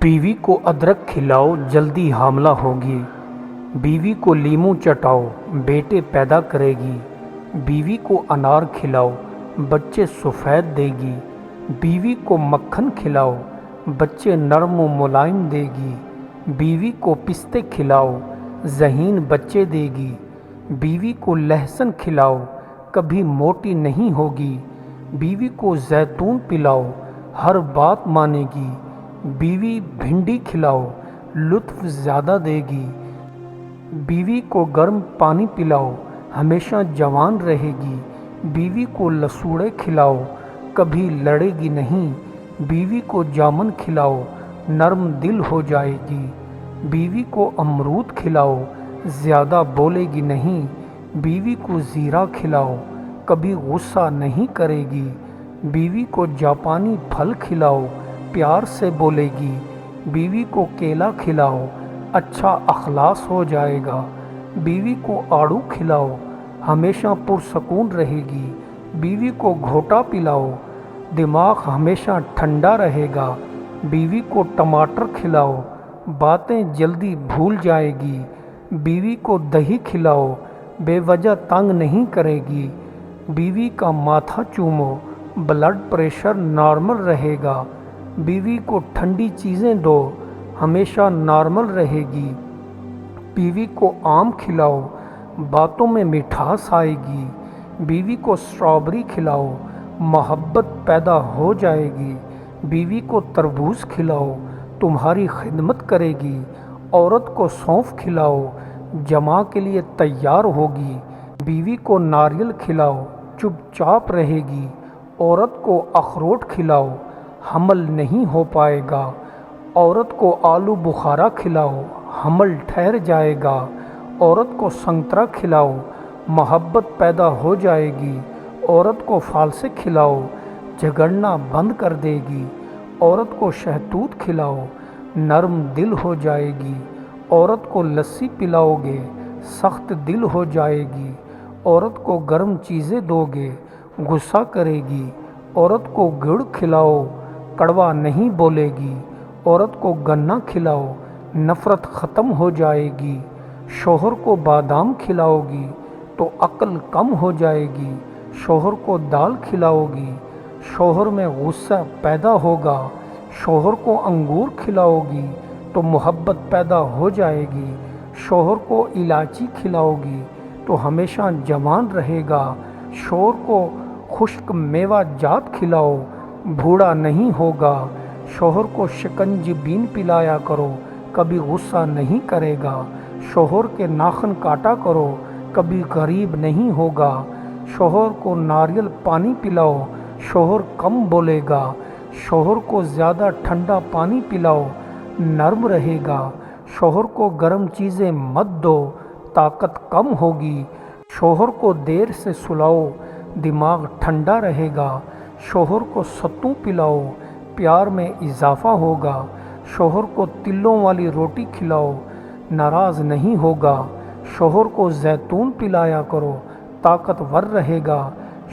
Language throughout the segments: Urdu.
بیوی کو ادرک کھلاؤ جلدی حاملہ ہوگی، بیوی کو لیموں چٹاؤ بیٹے پیدا کرے گی، بیوی کو انار کھلاؤ بچے سفید دے گی، بیوی کو مکھن کھلاؤ بچے نرم و ملائم دے گی، بیوی کو پستے کھلاؤ ذہین بچے دے گی، بیوی کو لہسن کھلاؤ کبھی موٹی نہیں ہوگی، بیوی کو زیتون پلاؤ ہر بات مانے گی، بیوی بھنڈی کھلاؤ لطف زیادہ دے گی، بیوی کو گرم پانی پلاؤ ہمیشہ جوان رہے گی، بیوی کو لسوڑے کھلاؤ کبھی لڑے گی نہیں، بیوی کو جامن کھلاؤ نرم دل ہو جائے گی، بیوی کو امرود کھلاؤ زیادہ بولے گی نہیں، بیوی کو زیرہ کھلاؤ کبھی غصہ نہیں کرے گی، بیوی کو جاپانی پھل کھلاؤ پیار سے بولے گی، بیوی کو کیلا کھلاؤ اچھا اخلاص ہو جائے گا، بیوی کو آڑو کھلاؤ ہمیشہ پرسکون رہے گی، بیوی کو گھوٹا پلاؤ دماغ ہمیشہ ٹھنڈا رہے گا، بیوی کو ٹماٹر کھلاؤ باتیں جلدی بھول جائے گی، بیوی کو دہی کھلاؤ بے وجہ تنگ نہیں کرے گی، بیوی کا ماتھا چومو بلڈ پریشر نارمل رہے گا، بیوی کو ٹھنڈی چیزیں دو ہمیشہ نارمل رہے گی، بیوی کو آم کھلاؤ باتوں میں مٹھاس آئے گی، بیوی کو اسٹرابری کھلاؤ محبت پیدا ہو جائے گی، بیوی کو تربوز کھلاؤ تمہاری خدمت کرے گی، عورت کو سونف کھلاؤ جمع کے لیے تیار ہوگی، بیوی کو ناریل کھلاؤ چپ چاپ رہے گی، عورت کو اخروٹ کھلاؤ حمل نہیں ہو پائے گا، عورت کو آلو بخارا کھلاؤ حمل ٹھہر جائے گا، عورت کو سنترا کھلاؤ محبت پیدا ہو جائے گی، عورت کو فالسے کھلاؤ جھگڑنا بند کر دے گی، عورت کو شہتوت کھلاؤ نرم دل ہو جائے گی، عورت کو لسی پلاؤ گے سخت دل ہو جائے گی، عورت کو گرم چیزیں دو گے غصہ کرے گی، عورت کو گڑ کھلاؤ کڑوا نہیں بولے گی، عورت کو گنا کھلاؤ نفرت ختم ہو جائے گی، شوہر کو بادام کھلاؤ گی تو عقل کم ہو جائے گی، شوہر کو دال کھلاؤ گی شوہر میں غصہ پیدا ہوگا، شوہر کو انگور کھلاؤ گی تو محبت پیدا ہو جائے گی، شوہر کو الائچی کھلاؤ گی تو ہمیشہ جوان رہے گا، شوہر کو خشک میوہ جات کھلاؤ بوڑھا نہیں ہوگا، شوہر کو شکنج بین پلایا کرو کبھی غصہ نہیں کرے گا، شوہر کے ناخن کاٹا کرو کبھی غریب نہیں ہوگا، شوہر کو ناریل پانی پلاؤ شوہر کم بولے گا، شوہر کو زیادہ ٹھنڈا پانی پلاؤ نرم رہے گا، شوہر کو گرم چیزیں مت دو طاقت کم ہوگی، شوہر کو دیر سے سلاؤ دماغ ٹھنڈا رہے گا، شوہر کو ستو پلاؤ پیار میں اضافہ ہوگا، شوہر کو تلوں والی روٹی کھلاؤ ناراض نہیں ہوگا، شوہر کو زیتون پلایا کرو طاقتور رہے گا،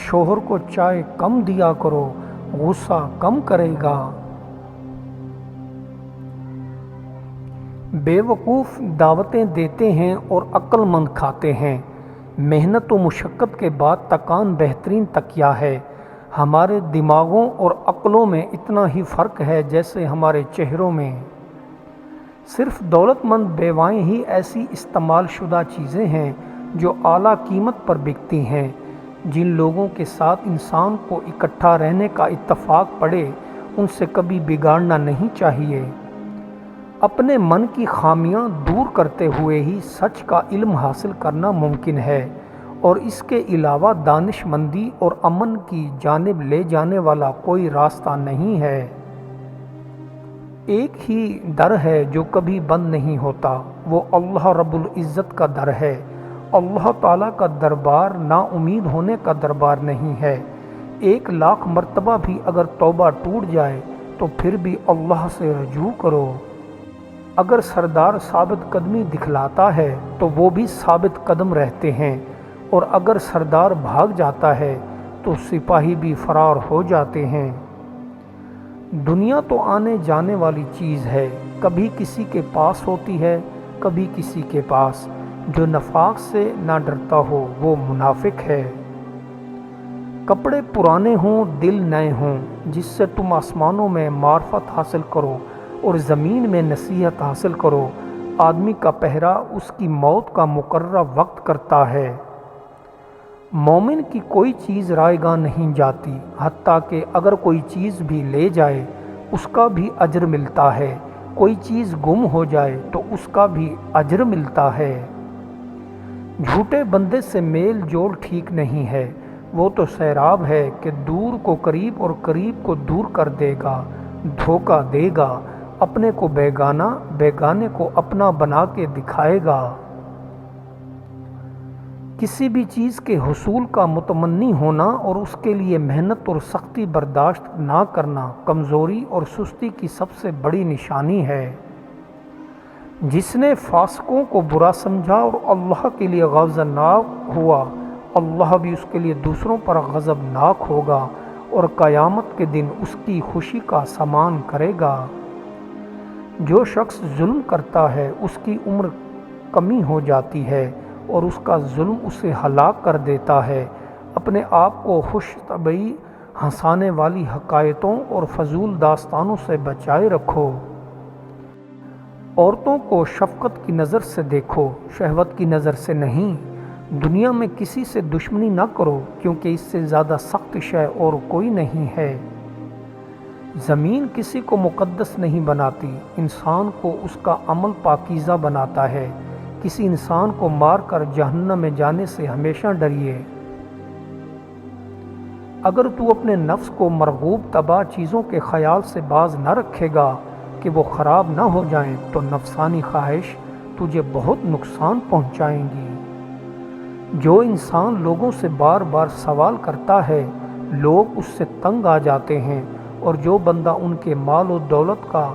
شوہر کو چائے کم دیا کرو غصہ کم کرے گا۔ بے وقوف دعوتیں دیتے ہیں اور عقل مند کھاتے ہیں، محنت و مشقت کے بعد تکان بہترین تکیہ ہے، ہمارے دماغوں اور عقلوں میں اتنا ہی فرق ہے جیسے ہمارے چہروں میں، صرف دولت مند بیوائیں ہی ایسی استعمال شدہ چیزیں ہیں جو اعلیٰ قیمت پر بکتی ہیں، جن لوگوں کے ساتھ انسان کو اکٹھا رہنے کا اتفاق پڑے ان سے کبھی بگاڑنا نہیں چاہیے، اپنے من کی خامیاں دور کرتے ہوئے ہی سچ کا علم حاصل کرنا ممکن ہے، اور اس کے علاوہ دانش مندی اور امن کی جانب لے جانے والا کوئی راستہ نہیں ہے۔ ایک ہی در ہے جو کبھی بند نہیں ہوتا، وہ اللہ رب العزت کا در ہے، اللہ تعالیٰ کا دربار نا امید ہونے کا دربار نہیں ہے، 1,00,000 مرتبہ بھی اگر توبہ ٹوٹ جائے تو پھر بھی اللہ سے رجوع کرو، اگر سردار ثابت قدمی دکھلاتا ہے تو وہ بھی ثابت قدم رہتے ہیں، اور اگر سردار بھاگ جاتا ہے تو سپاہی بھی فرار ہو جاتے ہیں۔ دنیا تو آنے جانے والی چیز ہے، کبھی کسی کے پاس ہوتی ہے، کبھی کسی کے پاس۔ جو نفاق سے نہ ڈرتا ہو وہ منافق ہے۔ کپڑے پرانے ہوں دل نئے ہوں، جس سے تم آسمانوں میں معرفت حاصل کرو اور زمین میں نصیحت حاصل کرو۔ آدمی کا پہرا اس کی موت کا مقررہ وقت کرتا ہے۔ مومن کی کوئی چیز رائے گاہ نہیں جاتی، حتیٰ کہ اگر کوئی چیز بھی لے جائے اس کا بھی اجر ملتا ہے، کوئی چیز گم ہو جائے تو اس کا بھی اجر ملتا ہے۔ جھوٹے بندے سے میل جول ٹھیک نہیں ہے، وہ تو سیراب ہے کہ دور کو قریب اور قریب کو دور کر دے گا، دھوکہ دے گا، اپنے کو بیگانہ، بیگانے کو اپنا بنا کے دکھائے گا۔ کسی بھی چیز کے حصول کا متمنی ہونا اور اس کے لیے محنت اور سختی برداشت نہ کرنا کمزوری اور سستی کی سب سے بڑی نشانی ہے۔ جس نے فاسقوں کو برا سمجھا اور اللہ کے لیے غضبناک ہوا، اللہ بھی اس کے لیے دوسروں پر غضبناک ہوگا اور قیامت کے دن اس کی خوشی کا سامان کرے گا۔ جو شخص ظلم کرتا ہے اس کی عمر کمی ہو جاتی ہے اور اس کا ظلم اسے ہلاک کر دیتا ہے۔ اپنے آپ کو خوش طبعی ہنسانے والی حکایتوں اور فضول داستانوں سے بچائے رکھو۔ عورتوں کو شفقت کی نظر سے دیکھو، شہوت کی نظر سے نہیں۔ دنیا میں کسی سے دشمنی نہ کرو، کیونکہ اس سے زیادہ سخت شے اور کوئی نہیں ہے۔ زمین کسی کو مقدس نہیں بناتی، انسان کو اس کا عمل پاکیزہ بناتا ہے۔ کسی انسان کو مار کر جہنم میں جانے سے ہمیشہ ڈریے۔ اگر تو اپنے نفس کو مرغوب تباہ چیزوں کے خیال سے باز نہ رکھے گا کہ وہ خراب نہ ہو جائیں تو نفسانی خواہش تجھے بہت نقصان پہنچائیں گی۔ جو انسان لوگوں سے بار بار سوال کرتا ہے لوگ اس سے تنگ آ جاتے ہیں، اور جو بندہ ان کے مال و دولت کا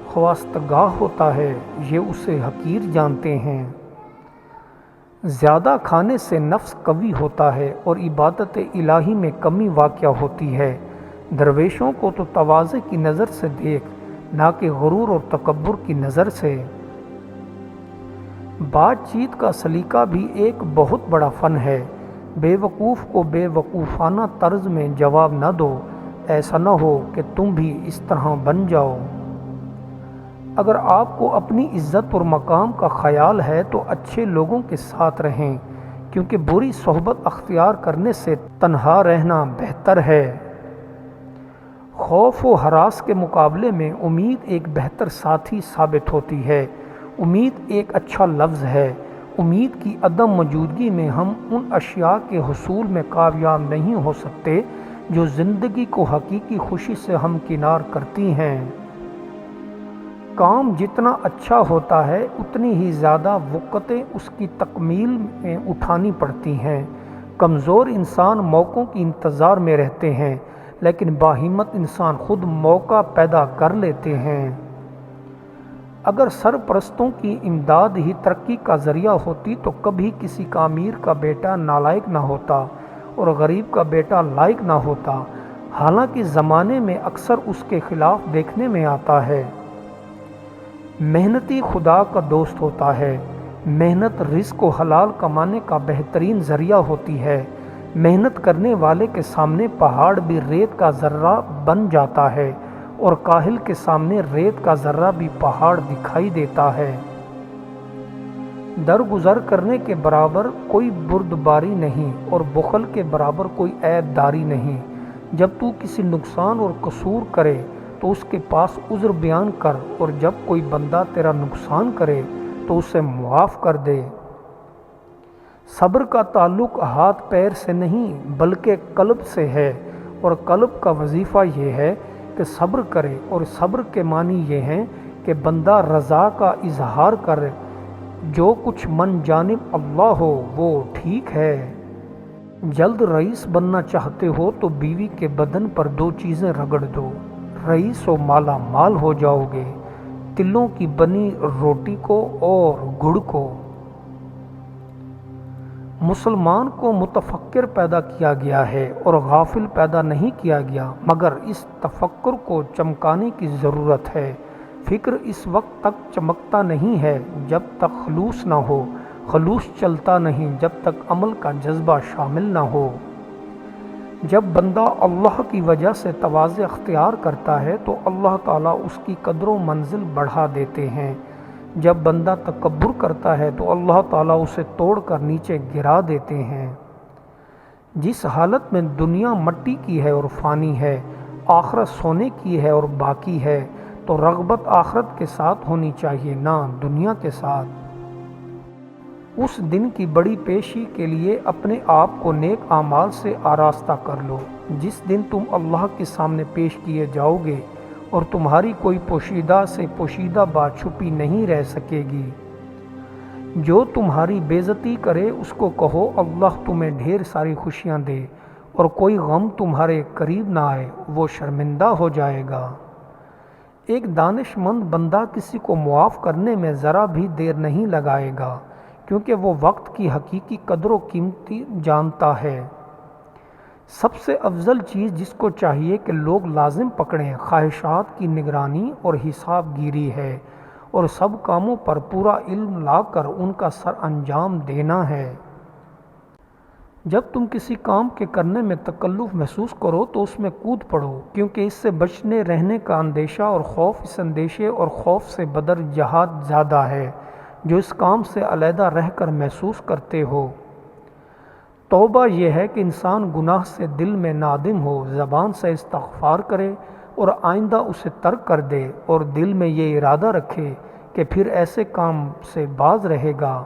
خواستگاہ ہوتا ہے یہ اسے حقیر جانتے ہیں۔ زیادہ کھانے سے نفس قوی ہوتا ہے اور عبادت الہی میں کمی واقع ہوتی ہے۔ درویشوں کو تو تواضع کی نظر سے دیکھ، نہ کہ غرور اور تکبر کی نظر سے۔ بات چیت کا سلیقہ بھی ایک بہت بڑا فن ہے۔ بے وقوف کو بے وقوفانہ طرز میں جواب نہ دو، ایسا نہ ہو کہ تم بھی اس طرح بن جاؤ۔ اگر آپ کو اپنی عزت اور مقام کا خیال ہے تو اچھے لوگوں کے ساتھ رہیں، کیونکہ بری صحبت اختیار کرنے سے تنہا رہنا بہتر ہے۔ خوف و ہراس کے مقابلے میں امید ایک بہتر ساتھی ثابت ہوتی ہے۔ امید ایک اچھا لفظ ہے۔ امید کی عدم موجودگی میں ہم ان اشیاء کے حصول میں کامیاب نہیں ہو سکتے جو زندگی کو حقیقی خوشی سے ہمکنار کرتی ہیں۔ کام جتنا اچھا ہوتا ہے اتنی ہی زیادہ وقتیں اس کی تکمیل میں اٹھانی پڑتی ہیں۔ کمزور انسان موقعوں کی انتظار میں رہتے ہیں، لیکن باہمت انسان خود موقع پیدا کر لیتے ہیں۔ اگر سرپرستوں کی امداد ہی ترقی کا ذریعہ ہوتی تو کبھی کسی کا امیر کا بیٹا نالائق نہ ہوتا اور غریب کا بیٹا لائق نہ ہوتا۔ حالانکہ زمانے میں اکثر اس کے خلاف دیکھنے میں آتا ہے۔ محنتی خدا کا دوست ہوتا ہے۔ محنت رزق و حلال کمانے کا بہترین ذریعہ ہوتی ہے۔ محنت کرنے والے کے سامنے پہاڑ بھی ریت کا ذرہ بن جاتا ہے اور کاہل کے سامنے ریت کا ذرہ بھی پہاڑ دکھائی دیتا ہے۔ درگزر کرنے کے برابر کوئی بردباری نہیں اور بخل کے برابر کوئی عیب داری نہیں۔ جب تو کسی نقصان اور قصور کرے تو اس کے پاس عذر بیان کر، اور جب کوئی بندہ تیرا نقصان کرے تو اسے معاف کر دے۔ صبر کا تعلق ہاتھ پیر سے نہیں بلکہ قلب سے ہے، اور قلب کا وظیفہ یہ ہے کہ صبر کرے، اور صبر کے معنی یہ ہیں کہ بندہ رضا کا اظہار کرے۔ جو کچھ من جانب اللہ ہو وہ ٹھیک ہے۔ جلد رئیس بننا چاہتے ہو تو بیوی کے بدن پر 2 چیزیں رگڑ دو، رئیس و مالا مال ہو جاؤ گے، تلوں کی بنی روٹی کو اور گڑ کو۔ مسلمان کو متفکر پیدا کیا گیا ہے اور غافل پیدا نہیں کیا گیا، مگر اس تفکر کو چمکانے کی ضرورت ہے۔ فکر اس وقت تک چمکتا نہیں ہے جب تک خلوص نہ ہو، خلوص چلتا نہیں جب تک عمل کا جذبہ شامل نہ ہو۔ جب بندہ اللہ کی وجہ سے تواضع اختیار کرتا ہے تو اللہ تعالیٰ اس کی قدر و منزل بڑھا دیتے ہیں۔ جب بندہ تکبر کرتا ہے تو اللہ تعالیٰ اسے توڑ کر نیچے گرا دیتے ہیں۔ جس حالت میں دنیا مٹی کی ہے اور فانی ہے، آخرت سونے کی ہے اور باقی ہے، تو رغبت آخرت کے ساتھ ہونی چاہیے، نہ دنیا کے ساتھ۔ اس دن کی بڑی پیشی کے لیے اپنے آپ کو نیک اعمال سے آراستہ کر لو، جس دن تم اللہ کے سامنے پیش کیے جاؤ گے اور تمہاری کوئی پوشیدہ سے پوشیدہ بات چھپی نہیں رہ سکے گی۔ جو تمہاری بے عزتی کرے اس کو کہو اللہ تمہیں ڈھیر ساری خوشیاں دے، اور کوئی غم تمہارے قریب نہ آئے، وہ شرمندہ ہو جائے گا۔ ایک دانش مند بندہ کسی کو معاف کرنے میں ذرا بھی دیر نہیں لگائے گا، کیونکہ وہ وقت کی حقیقی قدر و قیمت جانتا ہے۔ سب سے افضل چیز جس کو چاہیے کہ لوگ لازم پکڑیں، خواہشات کی نگرانی اور حساب گیری ہے، اور سب کاموں پر پورا علم لا کر ان کا سر انجام دینا ہے۔ جب تم کسی کام کے کرنے میں تکلف محسوس کرو تو اس میں کود پڑو، کیونکہ اس سے بچنے رہنے کا اندیشہ اور خوف اس اندیشے اور خوف سے بدر جہاد زیادہ ہے جو اس کام سے علیحدہ رہ کر محسوس کرتے ہو۔ توبہ یہ ہے کہ انسان گناہ سے دل میں نادم ہو، زبان سے استغفار کرے اور آئندہ اسے ترک کر دے، اور دل میں یہ ارادہ رکھے کہ پھر ایسے کام سے باز رہے گا۔